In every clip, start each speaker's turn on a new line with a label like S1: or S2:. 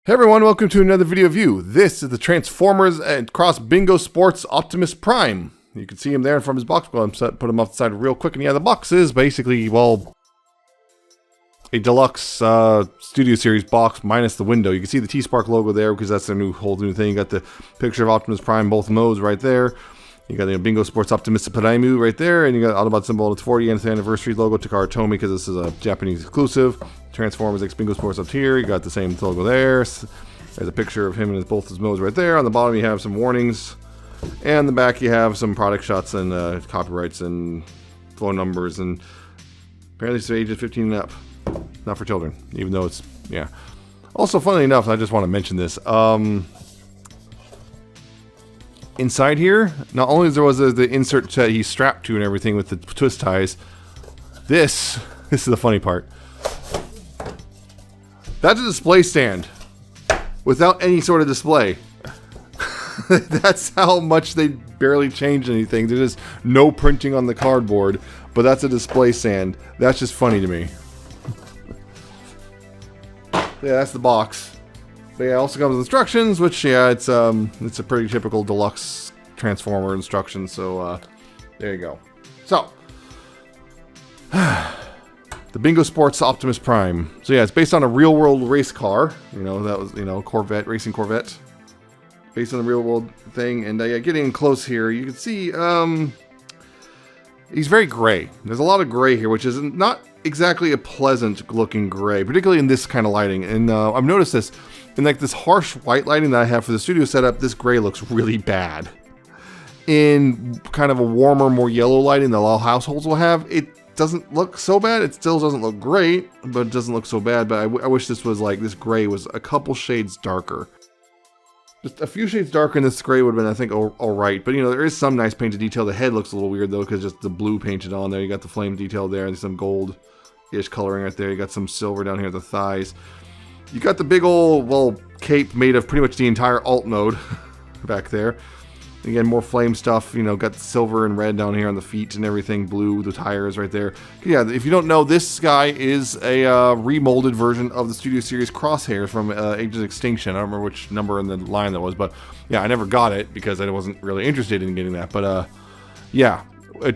S1: Hey everyone, welcome to another video view. This is the Transformers and Cross Bingo Sports Optimus Prime. You can see him there from his box. Well, I'm set, put him off the side real quick. And yeah, the box is basically, well, a deluxe Studio Series box minus the window. You can see the T-Spark logo there because that's their whole new thing. You got the picture of Optimus Prime, both modes right there. You got the Bingo Sports Optimus Prime right there, and you got Autobot symbol, its 40th anniversary logo, Takara Tomy, because this is a Japanese exclusive. Transformers X Bingo Sports up here, you got the same logo there. There's a picture of him and both his modes right there. On the bottom you have some warnings, and on the back you have some product shots and copyrights and phone numbers, and apparently it's ages 15 and up. Not for children, even though it's, yeah. Also, funnily enough, I just want to mention this. Inside here, not only there was the insert that he's strapped to and everything with the twist ties, this is the funny part. That's a display stand without any sort of display. That's how much they barely changed anything. There's just no printing on the cardboard, but that's a display stand. That's just funny to me. Yeah, that's the box. But yeah, it also comes with instructions, which, yeah, it's a pretty typical deluxe Transformer instruction, so there you go. So, the Bingo Sports Optimus Prime. So yeah, it's based on a real-world race car. You know, that was, you know, Corvette, racing Corvette. Based on the real-world thing, and yeah, getting close here, you can see, he's very gray. There's a lot of gray here, which is not exactly a pleasant-looking gray, particularly in this kind of lighting. And I've noticed this. In like this harsh white lighting that I have for the studio setup, this gray looks really bad. In kind of a warmer, more yellow lighting that all households will have, it doesn't look so bad. It still doesn't look great, but it doesn't look so bad. But I wish this was like, this gray was a couple shades darker. Just a few shades darker, and this gray would have been, I think, all right. But, you know, there is some nice painted detail. The head looks a little weird, though, because just the blue painted on there. You got the flame detail there, and some gold-ish coloring right there. You got some silver down here at the thighs. You got the big old, well, cape made of pretty much the entire alt node back there. Again, more flame stuff, you know, got the silver and red down here on the feet and everything, blue, the tires right there. Yeah, if you don't know, this guy is a remolded version of the Studio Series Crosshair from Age of Extinction. I don't remember which number in the line that was, but yeah, I never got it because I wasn't really interested in getting that. But yeah,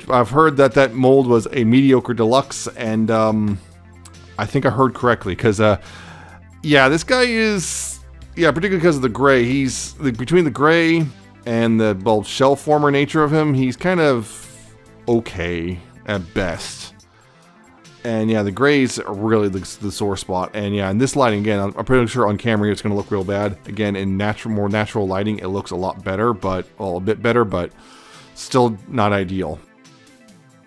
S1: I've heard that mold was a mediocre deluxe, and I think I heard correctly because yeah, this guy is, yeah, particularly because of the gray. He's, between the gray and the, well, shell former nature of him, he's kind of okay at best. And yeah, the grays are really the sore spot. And yeah, in this lighting, again, I'm pretty sure on camera it's going to look real bad. Again, in more natural lighting, it looks a lot better, but, well, a bit better, but still not ideal.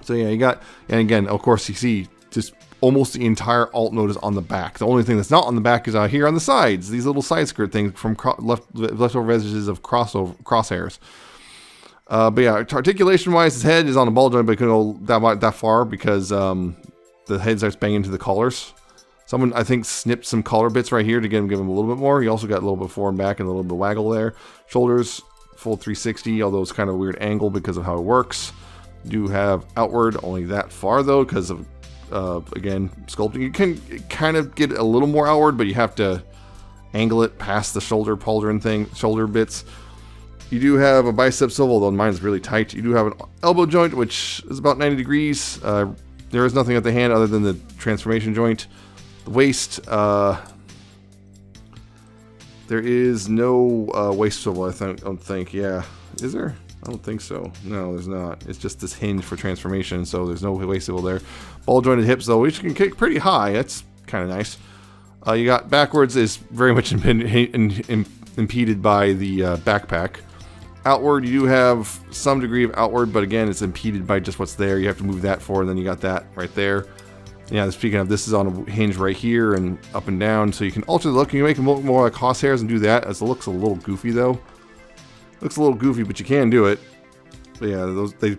S1: So yeah, you got, and again, of course, you see just almost the entire alt node is on the back. The only thing that's not on the back is here on the sides. These little side skirt things from leftover vestiges of crosshairs. But yeah, articulation-wise, his head is on a ball joint, but it couldn't go that far because the head starts banging into the collars. Someone, I think, snipped some collar bits right here to give him a little bit more. You also got a little bit forward and back and a little bit of waggle there. Shoulders, full 360, although it's kind of a weird angle because of how it works. You do have outward, only that far though, because of again, sculpting. You can kind of get a little more outward, but you have to angle it past the shoulder pauldron thing, shoulder bits. You do have a bicep swivel, although mine's really tight. You do have an elbow joint, which is about 90 degrees. There is nothing at the hand other than the transformation joint. The waist, there is no waist swivel, I don't think. Yeah, is there? I don't think so. No, there's not. It's just this hinge for transformation, so there's no waist swivel there. Ball jointed hips, though, which can kick pretty high. That's kind of nice. You got backwards is very much impeded by the backpack. Outward, you do have some degree of outward, but again, it's impeded by just what's there. You have to move that forward, and then you got that right there. Yeah, speaking of, this is on a hinge right here and up and down, so you can alter the look. You can make them look more like crosshairs and do that, as it looks a little goofy, though. Looks a little goofy, but you can do it. But yeah, those they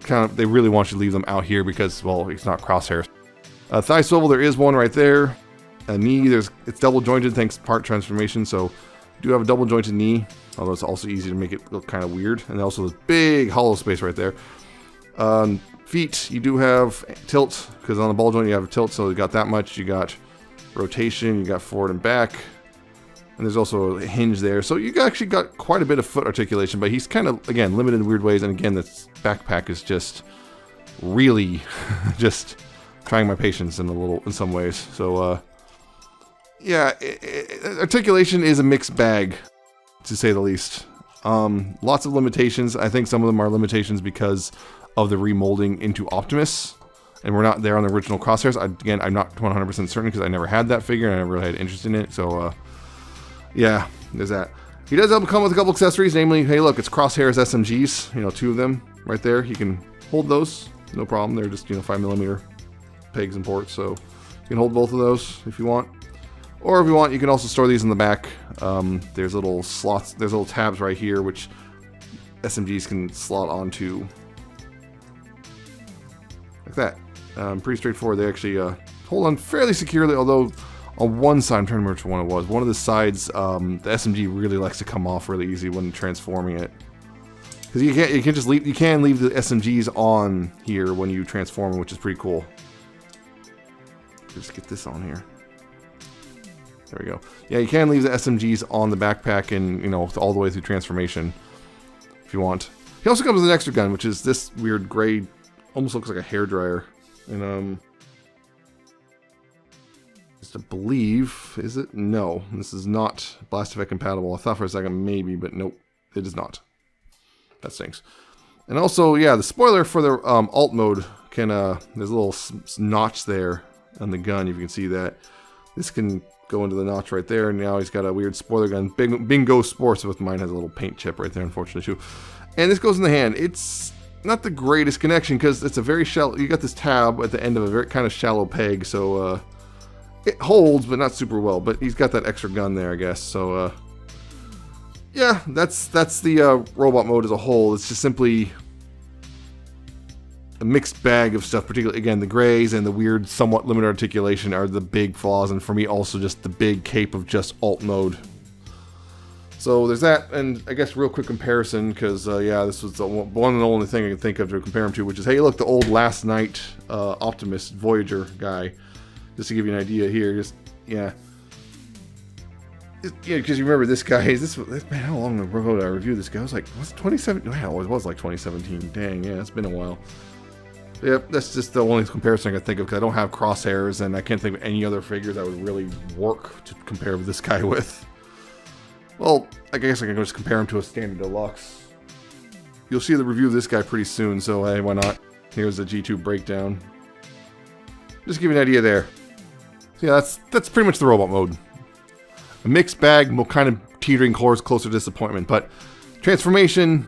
S1: really want you to leave them out here because, well, it's not crosshairs. Thigh swivel, there is one right there. A knee, it's double jointed thanks to part transformation, so you do have a double jointed knee, although it's also easy to make it look kind of weird. And also this big hollow space right there. Feet, you do have tilt, because on the ball joint you have a tilt, so you got that much. You got rotation, you got forward and back. And there's also a hinge there. So you actually got quite a bit of foot articulation, but he's kind of, again, limited in weird ways. And again, this backpack is just really just trying my patience in some ways. So, yeah, articulation is a mixed bag, to say the least. Lots of limitations. I think some of them are limitations because of the remolding into Optimus. And we're not there on the original Crosshairs. Again, I'm not 100% certain because I never had that figure and I never really had interest in it. So, yeah, there's that. He does come with a couple accessories, namely, hey, look, it's Crosshairs SMGs. You know, 2 of them right there. He can hold those, no problem. They're just, 5mm pegs and ports, so you can hold both of those if you want. Or if you want, you can also store these in the back. There's little slots, there's little tabs right here, which SMGs can slot onto like that. Pretty straightforward. They actually hold on fairly securely, although on one side, I'm trying to remember which one it was. One of the sides, the SMG really likes to come off really easy when transforming it. Because you can leave the SMGs on here when you transform them, which is pretty cool. Just get this on here. There we go. Yeah, you can leave the SMGs on the backpack and, all the way through transformation if you want. He also comes with an extra gun, which is this weird gray, almost looks like a hairdryer. And, just to believe, is it? No, this is not Blast Effect compatible. I thought for a second maybe, but nope, it is not. That stinks. And also, yeah, the spoiler for the alt mode can, there's a little notch there on the gun, if you can see that. This can go into the notch right there, and now he's got a weird spoiler gun. Bingo Sports with mine has a little paint chip right there, unfortunately, too. And this goes in the hand. It's not the greatest connection because it's a very shallow, you got this tab at the end of a very kind of shallow peg, so it holds, but not super well. But he's got that extra gun there, I guess. So yeah, that's the robot mode as a whole. It's just simply a mixed bag of stuff. Particularly, again, the grays and the weird, somewhat limited articulation are the big flaws, and for me, also just the big cape of just alt mode. So there's that, and I guess real quick comparison, because yeah, this was the one and only thing I can think of to compare him to, which is, hey, look, the old Last Night Optimus Voyager guy. Just to give you an idea here, just, yeah. Yeah, because you remember this guy, man, how long ago did I review this guy? I was like, was it 2017? Wow, it was like 2017. Dang, yeah, it's been a while. Yep, that's just the only comparison I can think of, because I don't have Crosshairs, and I can't think of any other figures that would really work to compare this guy with. Well, I guess I can just compare him to a standard deluxe. You'll see the review of this guy pretty soon, so hey, why not? Here's the G2 breakdown. Just to give you an idea there. So yeah, that's pretty much the robot mode. A mixed bag, kind of teetering closer to disappointment, but transformation,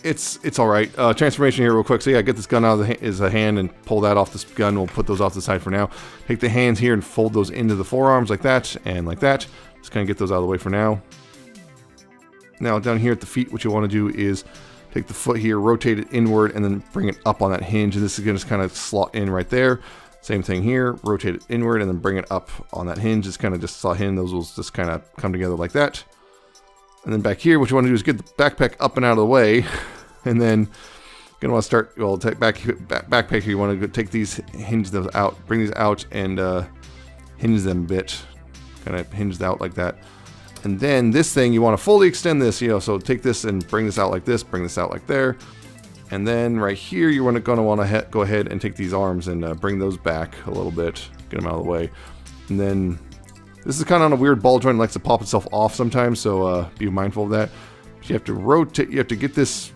S1: it's all right. Transformation here real quick. So yeah, get this gun out of his hand and pull that off this gun. We'll put those off the side for now. Take the hands here and fold those into the forearms like that and like that. Just kind of get those out of the way for now. Now down here at the feet, what you want to do is take the foot here, rotate it inward, and then bring it up on that hinge. And this is going to just kind of slot in right there. Same thing here, rotate it inward, and then bring it up on that hinge. Just kind of just slot in. Those will just kind of come together like that. And then back here, what you want to do is get the backpack up and out of the way. And then you're going to want to start, well, backpack here, you want to take these, hinge those out, bring these out, and hinge them a bit. Kind of hinged out like that. And then this thing, you want to fully extend this, so take this and bring this out like this, bring this out like there. And then right here, you're going to want to go ahead and take these arms and bring those back a little bit, get them out of the way. And then this is kind of on a weird ball joint, it likes to pop itself off sometimes, so be mindful of that. But you have to rotate, you have to get this,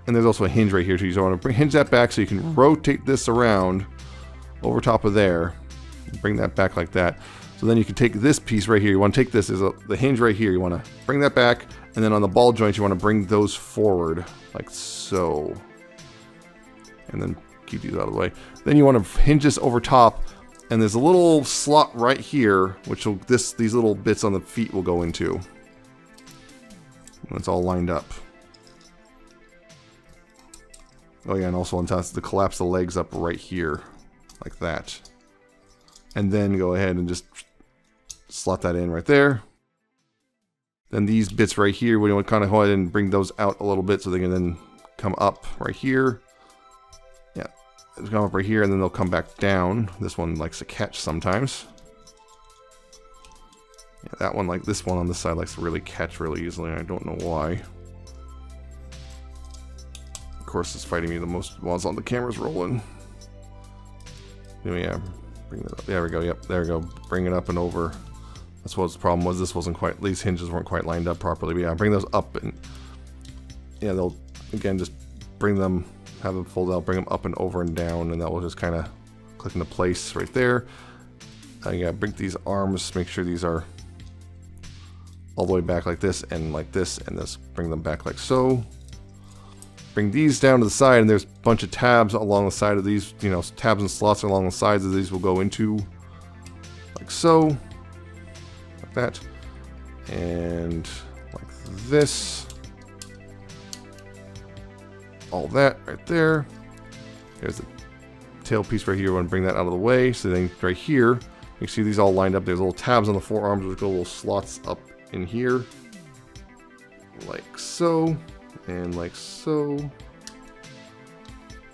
S1: and there's also a hinge right here too, so you want to hinge that back so you can rotate this around over top of there, bring that back like that. So then you can take this piece right here. You want to take this, the hinge right here. You want to bring that back, and then on the ball joints, you want to bring those forward, like so. And then keep these out of the way. Then you want to hinge this over top, and there's a little slot right here, which will these little bits on the feet will go into. And it's all lined up. Oh yeah, and also on top, to collapse the legs up right here, like that. And then go ahead and just slot that in right there. Then these bits right here, we want to kind of go ahead and bring those out a little bit so they can then come up right here. Yeah, they'll come up right here and then they'll come back down. This one likes to catch sometimes. Yeah, that one, like this one on this side, likes to really catch really easily. I don't know why. Of course, it's fighting me the most while the camera's rolling. Yeah, bring it up. There we go. Yep, there we go. Bring it up and over. That's what the problem was. This wasn't quite. These hinges weren't quite lined up properly. But yeah, bring those up and yeah, they'll again just bring them, have them fold out, bring them up and over and down, and that will just kind of click into place right there. Yeah, bring these arms. Make sure these are all the way back like this, and this. Bring them back like so. Bring these down to the side, and there's a bunch of tabs along the side of these, you know, tabs and slots along the sides of these will go into, like so, like that, and like this, all that right there. There's the tail piece right here. I want to bring that out of the way, so then right here, you can see these all lined up. There's little tabs on the forearms, which go little slots up in here, like so. And like so,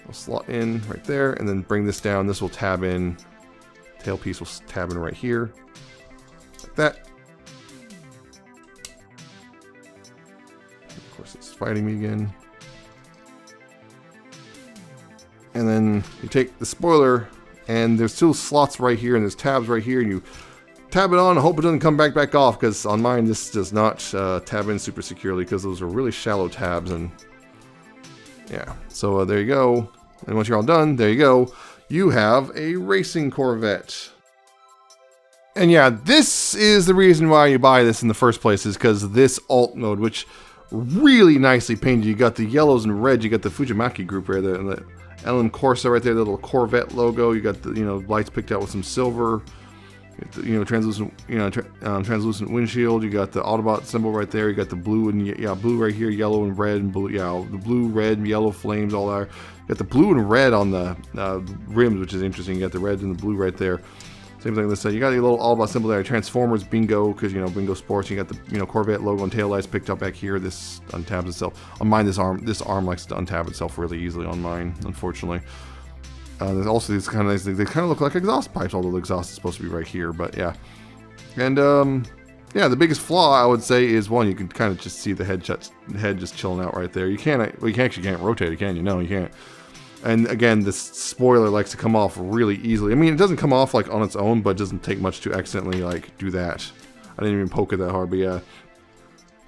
S1: I'll slot in right there, and then bring this down. This will tab in. Tail piece will tab in right here, like that. Of course, it's fighting me again. And then you take the spoiler, and there's two slots right here, and there's tabs right here, and you tab it on and hope it doesn't come back off, because on mine this does not tab in super securely, because those are really shallow tabs. And yeah, so there you go. And once you're all done, there you go, you have a racing Corvette. And yeah, this is the reason why you buy this in the first place, is because this alt mode, which really nicely painted. You got the yellows and reds, you got the Fujimaki group right there, and the LM Corsa right there, the little Corvette logo. You got the, you know, lights picked out with some silver. You know, translucent windshield. You got the Autobot symbol right there. You got the blue and blue right here, yellow and red, and blue. Yeah, the blue, red, and yellow flames all there. You got the blue and red on the rims, which is interesting. You got the red and the blue right there. Same thing on this side. You got a little Autobot symbol there. Transformers Bingo, because you know Bingo Sports. You got the Corvette logo and tail lights picked up back here. This untabs itself. On mine, this arm likes to untab itself really easily on mine, unfortunately. There's also these kind of nice things. They kind of look like exhaust pipes, although the exhaust is supposed to be right here. But yeah, and yeah, the biggest flaw I would say is one, you can kind of just see the head just chilling out right there. You can't rotate it, can you? No, you can't. And again, this spoiler likes to come off really easily. I mean, it doesn't come off like on its own, but it doesn't take much to accidentally like do that. I didn't even poke it that hard, but yeah.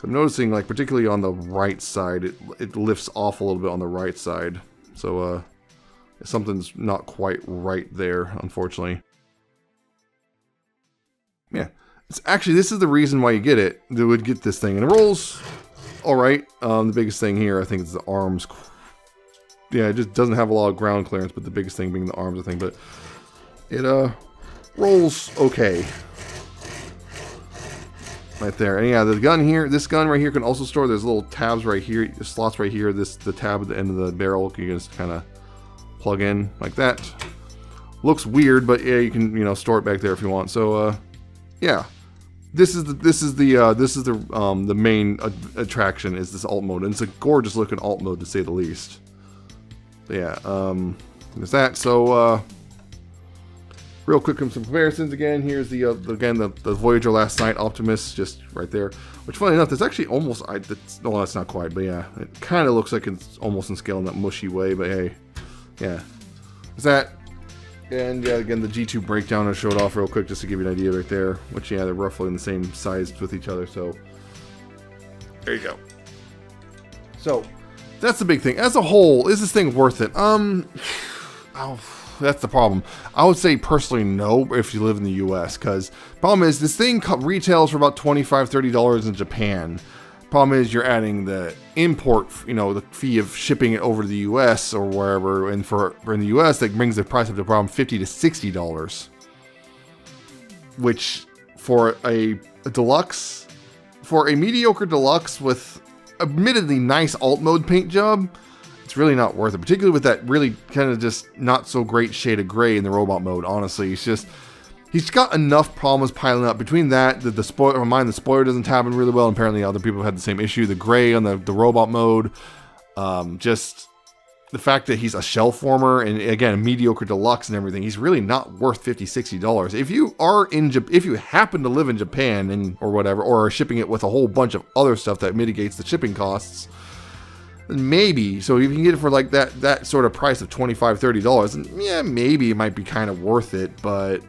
S1: I'm noticing, like, particularly on the right side, it lifts off a little bit on the right side. So something's not quite right there, unfortunately. Yeah, it's actually, this is the reason why you get it. They would get this thing, and it rolls all right. The biggest thing here, I think, is the arms. Yeah, it just doesn't have a lot of ground clearance, but the biggest thing being the arms, I think. But it rolls okay. Right there. And yeah, the gun here, this gun right here can also store, there's little tabs right here, slots right here, the tab at the end of the barrel, you can just kind of plug in like that. Looks weird, but yeah, you can, you know, store it back there if you want. So yeah, this is the main attraction, is this alt mode, and it's a gorgeous looking alt mode to say the least. But yeah, there's that. So real quick, some comparisons again. Here's the Voyager Last Night Optimus, just right there. Which, funny enough, that's actually almost, no, that's not quite, but yeah, it kind of looks like it's almost in scale in that mushy way. But hey, yeah, there's that. And yeah, again, the G2 breakdown I showed off real quick just to give you an idea right there. Which, yeah, they're roughly in the same size with each other. So there you go. So that's the big thing. As a whole, is this thing worth it? That's the problem. I would say personally no if you live in the US, because problem is this thing retails for about $25–30 in Japan. Problem is you're adding the import, you know, the fee of shipping it over to the US or wherever, and for in the US that brings the price up to problem $50–60, which for a deluxe, for a mediocre deluxe with admittedly nice alt mode paint job, it's really not worth it, particularly with that really kind of just not so great shade of gray in the robot mode. Honestly, it's just, he's got enough problems piling up between that, the spoiler on mine, the spoiler doesn't tab in really well, and apparently other people have had the same issue, the gray on the robot mode, just, the fact that he's a shell former and again mediocre deluxe and everything, he's really not worth $50-$60. If you are if you happen to live in Japan and or whatever, or are shipping it with a whole bunch of other stuff that mitigates the shipping costs, then maybe. So if you can get it for like that sort of price of $25-$30, then yeah, maybe it might be kind of worth it. But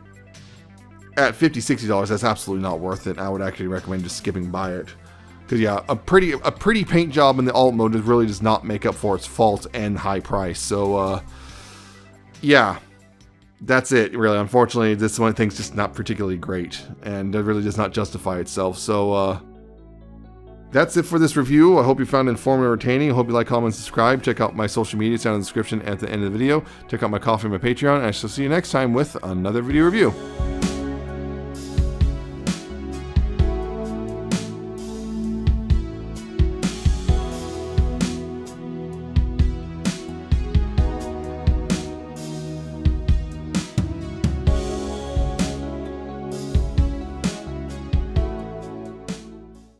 S1: at $50-$60, that's absolutely not worth it. I would actually recommend just skipping by it. Because yeah, a pretty paint job in the alt mode really does not make up for its faults and high price. So yeah, that's it really. Unfortunately, this one thing's just not particularly great, and it really does not justify itself. So that's it for this review. I hope you found it informative and entertaining. I hope you like, comment, and subscribe. Check out my social media down in the description at the end of the video. Check out my Ko-fi and my Patreon, and I shall see you next time with another video review.